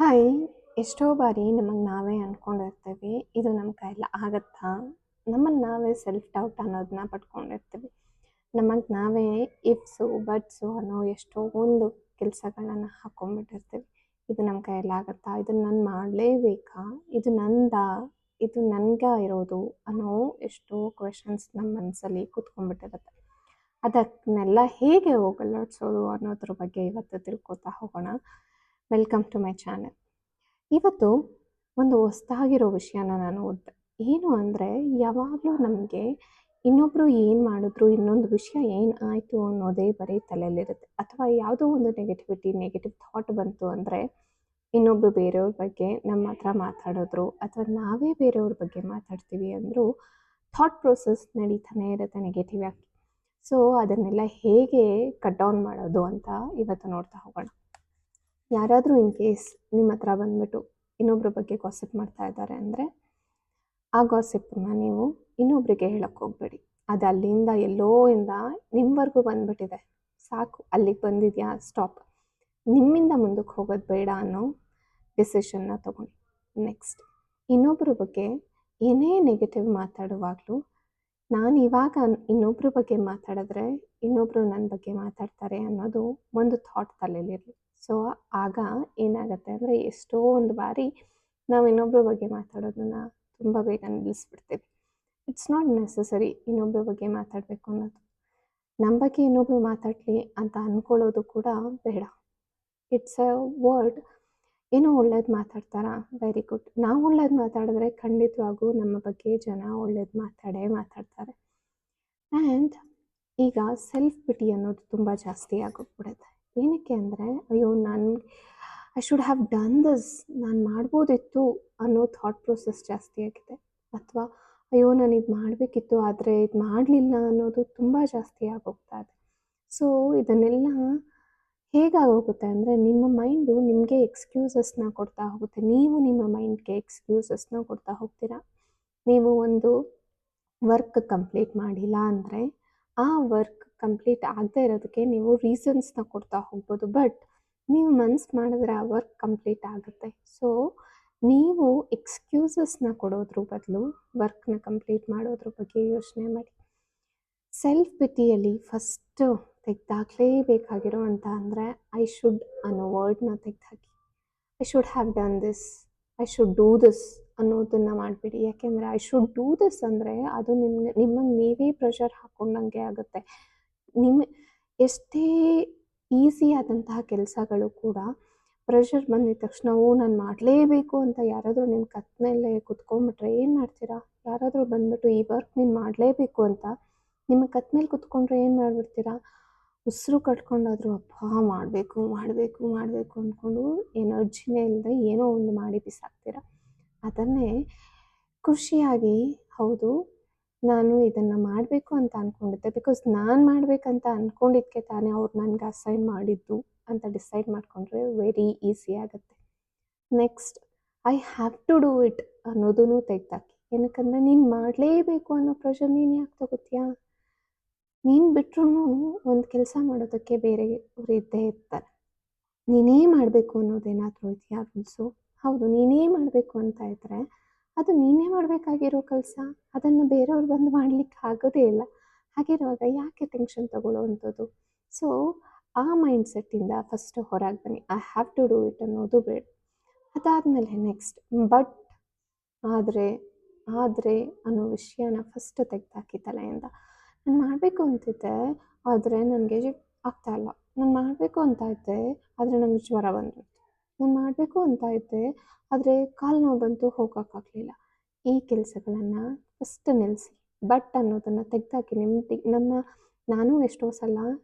Hi! ಎಷ್ಟೋ ಬಾರಿ ನಮಗೆ ನಾವೇ ಅಂದ್ಕೊಂಡಿರ್ತೀವಿ, ಇದು ನಮ್ಮ ಕೈಯಲ್ಲಿ ಆಗತ್ತಾ? ನಮ್ಮನ್ನು ನಾವೇ ಸೆಲ್ಫ್ ಡೌಟ್ ಅನ್ನೋದನ್ನ ಪಡ್ಕೊಂಡಿರ್ತೀವಿ. ನಮಗೆ ನಾವೇ ಇಫ್ಸು, ಬಟ್ಸು ಅನ್ನೋ ಎಷ್ಟೊಂದು ಕೆಲಸಗಳನ್ನ ಹಾಕ್ಕೊಂಡ್ಬಿಟ್ಟಿರ್ತೀವಿ. ಇದು ನಮ್ಮ ಕೈಯಲ್ಲಿ ಆಗತ್ತಾ? ಇದನ್ನು ನಾನು ಮಾಡಲೇಬೇಕಾ? ಇದು ನಂದಾ? ಇದು ನನಗಾ ಇರೋದು? ಅನ್ನೋ ಎಷ್ಟೋ ಕ್ವೆಶನ್ಸ್ ನಮ್ಮ ಮನಸ್ಸಲ್ಲಿ ಕೂತ್ಕೊಂಡ್ಬಿಟ್ಟಿರುತ್ತೆ. ಅದನ್ನೆಲ್ಲ ಹೇಗೆ ಹೋಗಲಾಡಿಸೋದು ಅನ್ನೋದ್ರ ಬಗ್ಗೆ ಇವತ್ತು ತಿಳ್ಕೊತಾ ಹೋಗೋಣ. Welcome to my channel. ಇವತ್ತು ಒಂದು ಹೊಸದಾಗಿರೋ ವಿಷಯನ ನಾನು ಓದಿದೆ. ಏನು ಅಂದರೆ, ಯಾವಾಗಲೂ ನಮಗೆ ಇನ್ನೊಬ್ಬರು ಏನು ಮಾಡಿದ್ರು, ಇನ್ನೊಂದು ವಿಷಯ ಏನು ಆಯಿತು ಅನ್ನೋದೇ ಬರೀ ತಲೆಯಲ್ಲಿರುತ್ತೆ. ಅಥವಾ ಯಾವುದೋ ಒಂದು ನೆಗೆಟಿವ್ ಥಾಟ್ ಬಂತು ಅಂದರೆ, ಇನ್ನೊಬ್ಬರು ಬೇರೆಯವ್ರ ಬಗ್ಗೆ ನಮ್ಮ ಹತ್ರ ಮಾತಾಡಿದ್ರು ಅಥವಾ ನಾವೇ ಬೇರೆಯವ್ರ ಬಗ್ಗೆ ಮಾತಾಡ್ತೀವಿ ಅಂದರೂ ಥಾಟ್ ಪ್ರೋಸೆಸ್ ನಡೀತಾನೆ ಇರುತ್ತೆ ನೆಗೆಟಿವ್ ಆಗಿ. ಸೊ ಅದನ್ನೆಲ್ಲ ಹೇಗೆ ಕಟ್ ಡೌನ್ ಮಾಡೋದು ಅಂತ ಇವತ್ತು ನೋಡ್ತಾ ಹೋಗೋಣ. ಯಾರಾದರೂ ಇನ್ ಕೇಸ್ ನಿಮ್ಮ ಹತ್ರ ಬಂದ್ಬಿಟ್ಟು ಇನ್ನೊಬ್ಬರ ಬಗ್ಗೆ ಗಾಸಿಪ್ ಮಾಡ್ತಾ ಇದ್ದಾರೆ ಅಂದರೆ, ಆ ಗಾಸಿಪ್ಪನ್ನ ನೀವು ಇನ್ನೊಬ್ಬರಿಗೆ ಹೇಳಕ್ಕೆ ಹೋಗಬೇಡಿ. ಅದು ಅಲ್ಲಿಂದ ಎಲ್ಲೋ ಇಂದ ನಿಮ್ಮವರೆಗೂ ಬಂದ್ಬಿಟ್ಟಿದೆ, ಸಾಕು ಅಲ್ಲಿಗೆ ಬಂದಿದೆಯಾ, ಸ್ಟಾಪ್. ನಿಮ್ಮಿಂದ ಮುಂದಕ್ಕೆ ಹೋಗೋದು ಬೇಡ ಅನ್ನೋ ಡಿಸಿಷನ್ನ ತಗೊಳ್ಳಿ. ನೆಕ್ಸ್ಟ್, ಇನ್ನೊಬ್ಬರ ಬಗ್ಗೆ ಏನೇ ನೆಗೆಟಿವ್ ಮಾತಾಡುವಾಗಲೂ, ನಾನು ಇವಾಗ ಇನ್ನೊಬ್ಬರ ಬಗ್ಗೆ ಮಾತಾಡಿದ್ರೆ ಇನ್ನೊಬ್ಬರು ನನ್ನ ಬಗ್ಗೆ ಮಾತಾಡ್ತಾರೆ ಅನ್ನೋದು ಒಂದು ಥಾಟ್ ತಲೆಯಲ್ಲಿರಲಿ. ಸೊ ಆಗ ಏನಾಗುತ್ತೆ ಅಂದರೆ, ಎಷ್ಟೋ ಒಂದು ಬಾರಿ ನಾವು ಇನ್ನೊಬ್ಬರ ಬಗ್ಗೆ ಮಾತಾಡೋದನ್ನ ತುಂಬ ಬೇಗ ನಿಲ್ಲಿಸ್ಬಿಡ್ತೀವಿ. ಇಟ್ಸ್ ನಾಟ್ ನೆಸಸರಿ ಇನ್ನೊಬ್ಬರ ಬಗ್ಗೆ ಮಾತಾಡಬೇಕು ಅನ್ನೋದು. ನಮ್ಮ ಬಗ್ಗೆ ಇನ್ನೊಬ್ಬರು ಮಾತಾಡಲಿ ಅಂತ ಅಂದ್ಕೊಳ್ಳೋದು ಕೂಡ ಬೇಡ. It's a word. ಏನೋ ಒಳ್ಳೇದು ಮಾತಾಡ್ತಾರಾ, ವೆರಿ ಗುಡ್. ನಾವು ಒಳ್ಳೇದು ಮಾತಾಡಿದ್ರೆ ಖಂಡಿತವಾಗೂ ನಮ್ಮ ಬಗ್ಗೆ ಜನ ಒಳ್ಳೇದು ಮಾತಾಡ್ತಾರೆ. ಆ್ಯಂಡ್ ಈಗ ಸೆಲ್ಫ್ ಪಿಟಿ ಅನ್ನೋದು ತುಂಬ ಜಾಸ್ತಿ ಆಗೋಗ್ಬಿಡುತ್ತೆ. ಏನಕ್ಕೆ ಅಂದರೆ, ಅಯ್ಯೋ I should have done this, ನಾನು ಮಾಡ್ಬೋದಿತ್ತು ಅನ್ನೋ ಥಾಟ್ ಪ್ರೋಸೆಸ್ ಜಾಸ್ತಿ ಆಗಿದೆ. ಅಥವಾ ಅಯ್ಯೋ ನಾನು ಇದು ಮಾಡಬೇಕಿತ್ತು ಆದರೆ ಇದು ಮಾಡಲಿಲ್ಲ ಅನ್ನೋದು ತುಂಬ ಜಾಸ್ತಿ ಆಗೋಗ್ತಾ ಇದೆ. ಸೊ ಇದನ್ನೆಲ್ಲ ಹೇಗಾಗೋಗುತ್ತೆ ಅಂದರೆ, ನಿಮ್ಮ ಮೈಂಡು ನಿಮಗೆ ಎಕ್ಸ್ಕ್ಯೂಸಸ್ನ ಕೊಡ್ತಾ ಹೋಗುತ್ತೆ. ನೀವು ನಿಮ್ಮ ಮೈಂಡ್ಗೆ ಎಕ್ಸ್ಕ್ಯೂಸಸ್ನ ಕೊಡ್ತಾ ಹೋಗ್ತೀರಾ. ನೀವು ಒಂದು ವರ್ಕ್ ಕಂಪ್ಲೀಟ್ ಮಾಡಿಲ್ಲ ಅಂದರೆ, ಆ ವರ್ಕ್ ಕಂಪ್ಲೀಟ್ ಆಗದೇ ಇರೋದಕ್ಕೆ ನೀವು ರೀಸನ್ಸ್ನ ಕೊಡ್ತಾ ಹೋಗ್ಬೋದು. ಬಟ್ ನೀವು ಮನ್ಸು ಮಾಡಿದ್ರೆ ಆ ವರ್ಕ್ ಕಂಪ್ಲೀಟ್ ಆಗುತ್ತೆ. ಸೊ ನೀವು ಎಕ್ಸ್ಕ್ಯೂಸಸ್ನ ಕೊಡೋದ್ರ ಬದಲು ವರ್ಕ್ನ ಕಂಪ್ಲೀಟ್ ಮಾಡೋದ್ರ ಬಗ್ಗೆ ಯೋಚನೆ ಮಾಡಿ. ಸೆಲ್ಫ್ ಪಿಟಿಯಲ್ಲಿ ಫಸ್ಟು ತೆಗೆದಾಕಲೇಬೇಕಾಗಿರೋ ಅಂತ ಅಂದರೆ, ಐ ಶುಡ್ ಅನ್ನೋ ವರ್ಡ್ನ ತೆಗೆದುಹಾಕಿ. I should have done this, I should do this ಅನ್ನೋದನ್ನು ಮಾಡಿಬಿಡಿ. ಯಾಕೆಂದರೆ ಐ ಶುಡ್ ಡೂ ದಿಸ್ ಅಂದರೆ ಅದು ನಿಮಗೆ ನೀವೇ ಪ್ರೆಷರ್ ಹಾಕ್ಕೊಂಡಂಗೆ ಆಗುತ್ತೆ. ಎಷ್ಟೇ ಈಸಿ ಆದಂತಹ ಕೆಲಸಗಳು ಕೂಡ ಪ್ರೆಷರ್ ಬಂದಿದ ತಕ್ಷಣ ನಾನು ಮಾಡಲೇಬೇಕು ಅಂತ ಯಾರಾದರೂ ನಿಮ್ಮ ಕತ್ತ ಮೇಲೆ ಕುತ್ಕೊಂಡ್ಬಿಟ್ರೆ ಏನು ಮಾಡ್ತೀರಾ? ಯಾರಾದರೂ ಬಂದ್ಬಿಟ್ಟು ಈ ವರ್ಕ್ ನೀನು ಮಾಡಲೇಬೇಕು ಅಂತ ನಿಮ್ಮ ಕತ್ತ ಮೇಲೆ ಕುತ್ಕೊಂಡ್ರೆ ಏನು ಮಾಡಿಬಿಡ್ತೀರಾ? ಉಸಿರು ಕಟ್ಕೊಂಡಾದರೂ ಅಪ್ಪ ಮಾಡಬೇಕು ಅಂದ್ಕೊಂಡು ಎನರ್ಜಿನೇ ಇಲ್ಲದೆ ಏನೋ ಒಂದು ಮಾಡಿ ಬಿಸಾಕ್ತೀರ. ಅದನ್ನೇ ಖುಷಿಯಾಗಿ, ಹೌದು ನಾನು ಇದನ್ನು ಮಾಡಬೇಕು ಅಂತ ಅಂದ್ಕೊಂಡಿದ್ದೆ, ಬಿಕಾಸ್ ನಾನು ಮಾಡಬೇಕಂತ ಅಂದ್ಕೊಂಡಿದ್ದಕ್ಕೆ ತಾನೇ ಅವ್ರು ನನಗೆ ಅಸೈನ್ ಮಾಡಿದ್ದು ಅಂತ ಡಿಸೈಡ್ ಮಾಡಿಕೊಂಡ್ರೆ ವೆರಿ ಈಸಿ ಆಗುತ್ತೆ. Next, I have to do it ಅನ್ನೋದನ್ನು ತೆಗೆದಾಕಿ. ಏನಕ್ಕಂದರೆ, ನೀನು ಮಾಡಲೇಬೇಕು ಅನ್ನೋ ಪ್ರೆಷರ್ ನೀನು ಯಾಕೆ ತಗೋತೀಯಾ? ನೀನು ಬಿಟ್ರೂ ಒಂದು ಕೆಲಸ ಮಾಡೋದಕ್ಕೆ ಬೇರೆಯವರು ಇದ್ದೇ ಇರ್ತಾರೆ. ನೀನೇ ಮಾಡಬೇಕು ಅನ್ನೋದೇನಾದರೂ ಇದೆಯಾ ರೂಲ್ಸು? ಹೌದು, ನೀನೇ ಮಾಡಬೇಕು ಅಂತ ಇದ್ದರೆ ಅದು ನೀನೇ ಮಾಡಬೇಕಾಗಿರೋ ಕೆಲಸ. ಅದನ್ನು ಬೇರೆಯವ್ರು ಬಂದು ಮಾಡಲಿಕ್ಕೆ ಆಗೋದೇ ಇಲ್ಲ. ಹಾಗಿರುವಾಗ ಯಾಕೆ ಟೆನ್ಷನ್ ತಗೊಳ್ಳೋ ಅಂಥದ್ದು? ಸೊ ಆ ಮೈಂಡ್ಸೆಟ್ಟಿಂದ ಫಸ್ಟು ಹೊರಗೆ ಬನ್ನಿ. I have to do it ಅನ್ನೋದು ಬೇಡ. ಅದಾದಮೇಲೆ ನೆಕ್ಸ್ಟ್, ಬಟ್ ಆದರೆ ಅನ್ನೋ ವಿಷಯನ ಫಸ್ಟ್ ತೆಗೆದಾಕಿ ತಲೆಯಿಂದ. ನಾನು ಮಾಡಬೇಕು ಅಂತಿದ್ದೆ ಆದರೆ ನನಗೆ ಆಗ್ತಾಯಿಲ್ಲ. ನಾನು ಮಾಡಬೇಕು ಅಂತ ಇದ್ದೆ ಆದರೆ ನನಗೆ ಜ್ವರ ಬಂದ್ಬಿಡ್ತು. ನಾನು ಮಾಡಬೇಕು ಅಂತ ಇದ್ದೆ ಆದರೆ ಕಾಲು ನೋವು ಬಂತು, ಹೋಗೋಕ್ಕಾಗಲಿಲ್ಲ. ಈ ಕೆಲಸಗಳನ್ನು ಫಸ್ಟ್ ನಿಲ್ಲಿಸಿ. ಬಟ್ ಅನ್ನೋದನ್ನು ತೆಗೆದಾಕಿ. ನಾನು ಎಷ್ಟೋ ಸಲ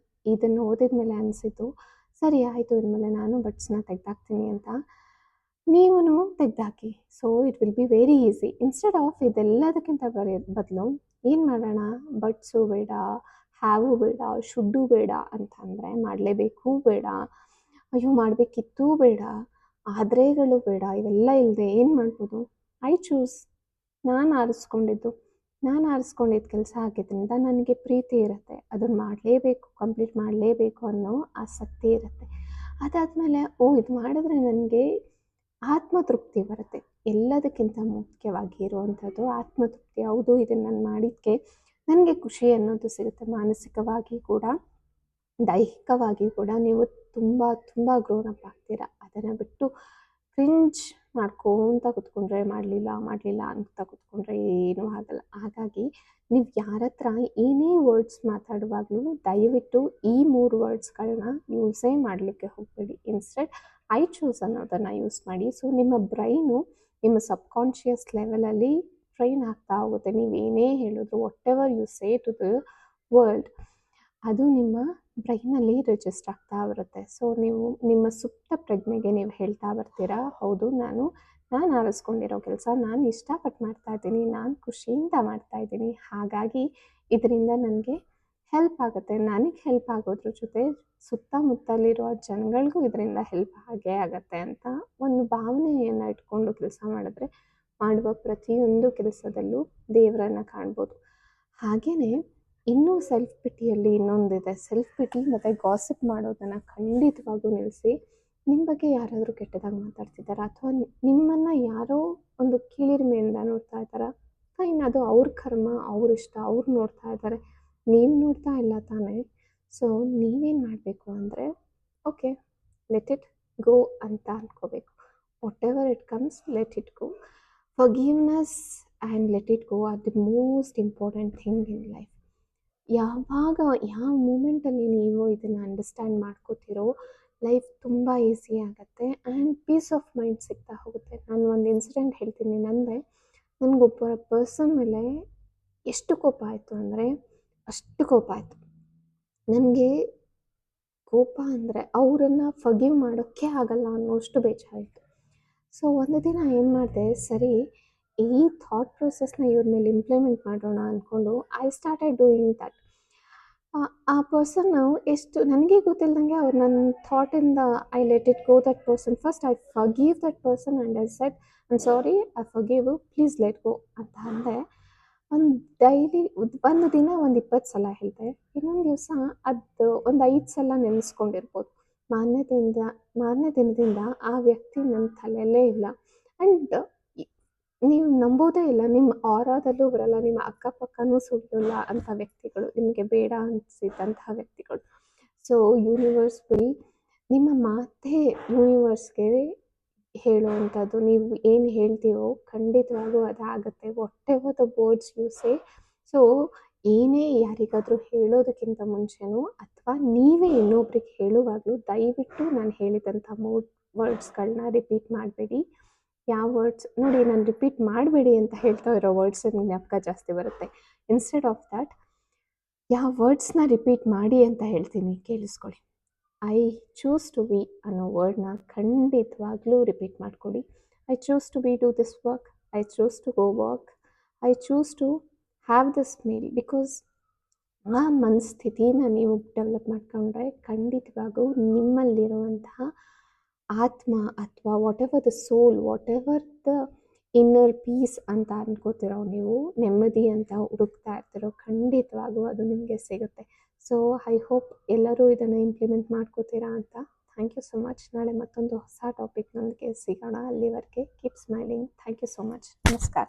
ಇದನ್ನು ಓದಿದ ಮೇಲೆ ಅನಿಸಿದ್ದು, ಸರಿ ಆಯಿತು ಇನ್ಮೇಲೆ ನಾನು ಬಟ್ಸ್ನ ತೆಗೆದಾಕ್ತೀನಿ ಅಂತ. ನೀವು ತೆಗೆದಾಕಿ. So it will be very easy. Instead of ಇದೆಲ್ಲದಕ್ಕಿಂತ ಬದಲು ಏನು ಮಾಡೋಣ, ಬಟ್ಸು ಬೇಡ, ಹ್ಯಾವು ಬೇಡ, ಶುಡ್ಡು ಬೇಡ ಅಂತಂದರೆ, ಮಾಡಲೇಬೇಕು ಬೇಡ, ಅಯ್ಯೋ ಮಾಡಬೇಕಿತ್ತು ಬೇಡ, ಆದ್ರೆಗಳು ಬೇಡ, ಇವೆಲ್ಲ ಇಲ್ಲದೆ ಏನು ಮಾಡ್ಬೋದು? I choose. ನಾನು ಆರಿಸ್ಕೊಂಡಿದ್ದು ಕೆಲಸ ಆಗಿದ್ದರಿಂದ ನನಗೆ ಪ್ರೀತಿ ಇರುತ್ತೆ. ಅದನ್ನು ಮಾಡಲೇಬೇಕು, ಕಂಪ್ಲೀಟ್ ಮಾಡಲೇಬೇಕು ಅನ್ನೋ ಆಸಕ್ತಿ ಇರುತ್ತೆ. ಅದಾದಮೇಲೆ ಇದು ಮಾಡಿದ್ರೆ ನನಗೆ ಆತ್ಮತೃಪ್ತಿ ಬರುತ್ತೆ. ಎಲ್ಲದಕ್ಕಿಂತ ಮುಖ್ಯವಾಗಿ ಇರುವಂಥದ್ದು ಆತ್ಮತೃಪ್ತಿ. ಹೌದು, ಇದನ್ನು ನಾನು ಮಾಡಿದ್ದಕ್ಕೆ ನನಗೆ ಖುಷಿ ಅನ್ನೋದು ಸಿಗುತ್ತೆ. ಮಾನಸಿಕವಾಗಿ ಕೂಡ ದೈಹಿಕವಾಗಿ ಕೂಡ ನೀವು ತುಂಬ ತುಂಬ ಗ್ರೋನ್ ಅಪ್ ಆಗ್ತೀರಾ. ಅದನ್ನು ಬಿಟ್ಟು ಕ್ರಿಂಜ್ ಮಾಡ್ಕೋತ ಕೂತ್ಕೊಂಡ್ರೆ ಮಾಡಲಿಲ್ಲ ಅಂತ ಕೂತ್ಕೊಂಡ್ರೆ ಏನೂ ಆಗಲ್ಲ. ಹಾಗಾಗಿ ನೀವು ಯಾರ ಹತ್ರ ಏನೇ ವರ್ಡ್ಸ್ ಮಾತಾಡುವಾಗಲೂ ದಯವಿಟ್ಟು ಈ 3 ವರ್ಡ್ಸ್ಗಳನ್ನ ಯೂಸೇ ಮಾಡಲಿಕ್ಕೆ ಹೋಗಬೇಡಿ. ಇನ್ಸ್ಟೆಡ್ ಐ ಚೂಸ್ ಅನ್ನೋದನ್ನು ಯೂಸ್ ಮಾಡಿ. ಸೊ ನಿಮ್ಮ ಬ್ರೈನು ನಿಮ್ಮ ಸಬ್ಕಾನ್ಷಿಯಸ್ ಲೆವೆಲಲ್ಲಿ ಟ್ರೈನ್ ಆಗ್ತಾ ಹೋಗುತ್ತೆ. ನೀವೇನೇ ಹೇಳಿದ್ರು whatever you say to the world, ಅದು ನಿಮ್ಮ ಬ್ರೈನಲ್ಲಿ ರಿಜಿಸ್ಟರ್ ಆಗ್ತಾ ಬರುತ್ತೆ. ಸೊ ನೀವು ನಿಮ್ಮ ಸುಪ್ತ ಪ್ರಜ್ಞೆಗೆ ನೀವು ಹೇಳ್ತಾ ಬರ್ತೀರಾ, ಹೌದು ನಾನು ಆರಿಸ್ಕೊಂಡಿರೋ ಕೆಲಸ, ನಾನು ಇಷ್ಟಪಟ್ಟು ಮಾಡ್ತಾಯಿದ್ದೀನಿ, ನಾನು ಖುಷಿಯಿಂದ ಮಾಡ್ತಾಯಿದ್ದೀನಿ, ಹಾಗಾಗಿ ಇದರಿಂದ ನನಗೆ ಹೆಲ್ಪ್ ಆಗುತ್ತೆ. ನನಗೆ ಹೆಲ್ಪ್ ಆಗೋದ್ರ ಜೊತೆ ಸುತ್ತಮುತ್ತಲಿರುವ ಜನಗಳಿಗೂ ಇದರಿಂದ ಹೆಲ್ಪ್ ಆಗೇ ಆಗುತ್ತೆ ಅಂತ ಒಂದು ಭಾವನೆಯನ್ನು ಇಟ್ಕೊಂಡು ಕೆಲಸ ಮಾಡಿದ್ರೆ ಮಾಡುವ ಪ್ರತಿಯೊಂದು ಕೆಲಸದಲ್ಲೂ ದೇವರನ್ನು ಕಾಣ್ಬೋದು. ಹಾಗೆಯೇ ಇನ್ನೂ ಸೆಲ್ಫ್ ಪಿಟಿಯಲ್ಲಿ ಇನ್ನೊಂದಿದೆ. ಸೆಲ್ಫ್ ಪಿಟಿ ಮತ್ತು ಗಾಸಿಪ್ ಮಾಡೋದನ್ನು ಖಂಡಿತವಾಗೂ ನಿಲ್ಲಿಸಿ. ನಿಮ್ಮ ಬಗ್ಗೆ ಯಾರಾದರೂ ಕೆಟ್ಟದಾಗಿ ಮಾತಾಡ್ತಿದ್ದಾರಾ ಅಥವಾ ನಿಮ್ಮನ್ನು ಯಾರೋ ಒಂದು ಕೀಳಿರಿಮೆಯಿಂದ ನೋಡ್ತಾ ಇದ್ದಾರಾ, ಫೈನ್, ಅದು ಅವ್ರ ಕರ್ಮ, ಅವ್ರ ಇಷ್ಟ, ಅವ್ರು ನೋಡ್ತಾ ಇದ್ದಾರೆ, ನೀವು ನೋಡ್ತಾ ಇಲ್ಲ ತಾನೇ. ಸೊ ನೀವೇನು ಮಾಡಬೇಕು ಅಂದರೆ, ಓಕೆ, ಲೆಟ್ ಇಟ್ ಗೋ ಅಂತ ಅಂದ್ಕೋಬೇಕು. What ever it comes, let it go. Forgiveness and let it go R the most important thing in life. ಯಾವಾಗ ಯಾವ ಮೂಮೆಂಟಲ್ಲಿ ನೀವು ಇದನ್ನು ಅಂಡರ್ಸ್ಟ್ಯಾಂಡ್ ಮಾಡ್ಕೋತೀರೋ ಲೈಫ್ ತುಂಬ ಈಸಿ ಆಗುತ್ತೆ ಆ್ಯಂಡ್ ಪೀಸ್ ಆಫ್ ಮೈಂಡ್ ಸಿಗ್ತಾ ಹೋಗುತ್ತೆ. ನಾನು ಒಂದು ಇನ್ಸಿಡೆಂಟ್ ಹೇಳ್ತೀನಿ. ನನಗೊಬ್ಬ ಪರ್ಸನ್ ಮೇಲೆ ಎಷ್ಟು ಕೋಪ ಆಯಿತು ಅಂದರೆ ಅಷ್ಟು ಕೋಪ ಆಯಿತು. ನನಗೆ ಕೋಪ ಅಂದರೆ ಅವರನ್ನು ಫರ್ಗಿವ್ ಮಾಡೋಕ್ಕೆ ಆಗಲ್ಲ ಅನ್ನೋಷ್ಟು ಬೇಜಾರಾಯಿತು. ಸೊ ಒಂದು ದಿನ ಏನು ಮಾಡಿದೆ, ಸರಿ ಈ ಥಾಟ್ ಪ್ರೊಸೆಸ್ನ ಇವ್ರ ಮೇಲೆ ಇಂಪ್ಲಿಮೆಂಟ್ ಮಾಡೋಣ ಅಂದ್ಕೊಂಡು ಐ ಸ್ಟಾರ್ಟೆಡ್ ಡೂಯಿಂಗ್ ದಟ್. ಆ ಪರ್ಸನ್ನು ಎಷ್ಟು ನನಗೆ ಗೊತ್ತಿಲ್ಲದಂಗೆ ಅವ್ರು ನನ್ನ ಥಾಟಿಂದ I let it go that person. First I forgive that person and I said I'm sorry, I forgive, please let go ಅಂತ ಅಂದೆ. ಒಂದು ದಿನ 20 ಸಲ ಹೇಳಿದೆ. ಇನ್ನೊಂದು ದಿವಸ ಅದು ಒಂದು 5 ಸಲ ನೆನೆಸ್ಕೊಂಡಿರ್ಬೋದು. ಮಾರನೇ ದಿನದಿಂದ ಆ ವ್ಯಕ್ತಿ ನನ್ನ ತಲೆಯಲ್ಲೇ ಇಲ್ಲ. ಆ್ಯಂಡ್ ನೀವು ನಂಬೋದೇ ಇಲ್ಲ, ನಿಮ್ಮ ಆರಾದಲ್ಲೂ ಬರಲ್ಲ, ನಿಮ್ಮ ಅಕ್ಕಪಕ್ಕನೂ ಸುಳಿಯಲ್ಲ ಅಂಥ ವ್ಯಕ್ತಿಗಳು, ನಿಮಗೆ ಬೇಡ ಅನಿಸಿದಂತಹ ವ್ಯಕ್ತಿಗಳು. ಸೊ ಯೂನಿವರ್ಸ್ ವಿಲ್, ನಿಮ್ಮ ಮಾತೇ ಯೂನಿವರ್ಸ್ಗೆ ಹೇಳುವಂಥದ್ದು. ನೀವು ಏನು ಹೇಳ್ತೀವೋ ಖಂಡಿತವಾಗೂ ಅದಾಗುತ್ತೆ. Whatever the words you say. So ಏನೇ ಯಾರಿಗಾದರೂ ಹೇಳೋದಕ್ಕಿಂತ ಮುಂಚೆನೋ ಅಥವಾ ನೀವೇ ಇನ್ನೊಬ್ರಿಗೆ ಹೇಳುವಾಗಲೂ ದಯವಿಟ್ಟು ನಾನು ಹೇಳಿದಂಥ 3 ವರ್ಡ್ಸ್ಗಳನ್ನ ರಿಪೀಟ್ ಮಾಡಬೇಡಿ. ಯಾವ ವರ್ಡ್ಸ್ ನೋಡಿ, ನಾನು ರಿಪೀಟ್ ಮಾಡಬೇಡಿ ಅಂತ ಹೇಳ್ತಾ ಇರೋ ವರ್ಡ್ಸ್ ಜ್ಞಾಪಕ ಜಾಸ್ತಿ ಬರುತ್ತೆ. ಇನ್ಸ್ಟೆಡ್ ಆಫ್ ದ್ಯಾಟ್ ಯಾವ ವರ್ಡ್ಸ್ನ ರಿಪೀಟ್ ಮಾಡಿ ಅಂತ ಹೇಳ್ತೀನಿ, ಕೇಳಿಸ್ಕೊಳ್ಳಿ. ಐ ಚೂಸ್ ಟು ಬಿ ಅನ್ನೋ ವರ್ಡ್ನ ಖಂಡಿತವಾಗ್ಲೂ ರಿಪೀಟ್ ಮಾಡ್ಕೊಳ್ಳಿ. I choose to be do this work, I choose to go work, I choose to have this meal. Because ಆ ಮನಸ್ಥಿತಿನ ನೀವು ಡೆವಲಪ್ ಮಾಡ್ಕೊಂಡ್ರೆ ಖಂಡಿತವಾಗೂ ನಿಮ್ಮಲ್ಲಿರುವಂತಹ ಆತ್ಮ ಅಥವಾ whatever the soul, whatever the inner peace ಅಂತ ಅನ್ಕೋತಿರೋ, ನೀವು ನೆಮ್ಮದಿ ಅಂತ ಹುಡುಕ್ತಾ ಇರ್ತಿರೋ, ಖಂಡಿತವಾಗೂ ಅದು ನಿಮಗೆ ಸಿಗುತ್ತೆ. ಸೊ ಐ ಹೋಪ್ ಎಲ್ಲರೂ ಇದನ್ನು ಇಂಪ್ಲಿಮೆಂಟ್ ಮಾಡ್ಕೋತೀರಾ ಅಂತ. Thank you so much. ನಾಳೆ ಮತ್ತೊಂದು ಹೊಸ ಟಾಪಿಕ್ನೊಂದಿಗೆ ಸಿಗೋಣ. ಅಲ್ಲಿವರೆಗೆ keep smiling. Thank you so much. ನಮಸ್ಕಾರ.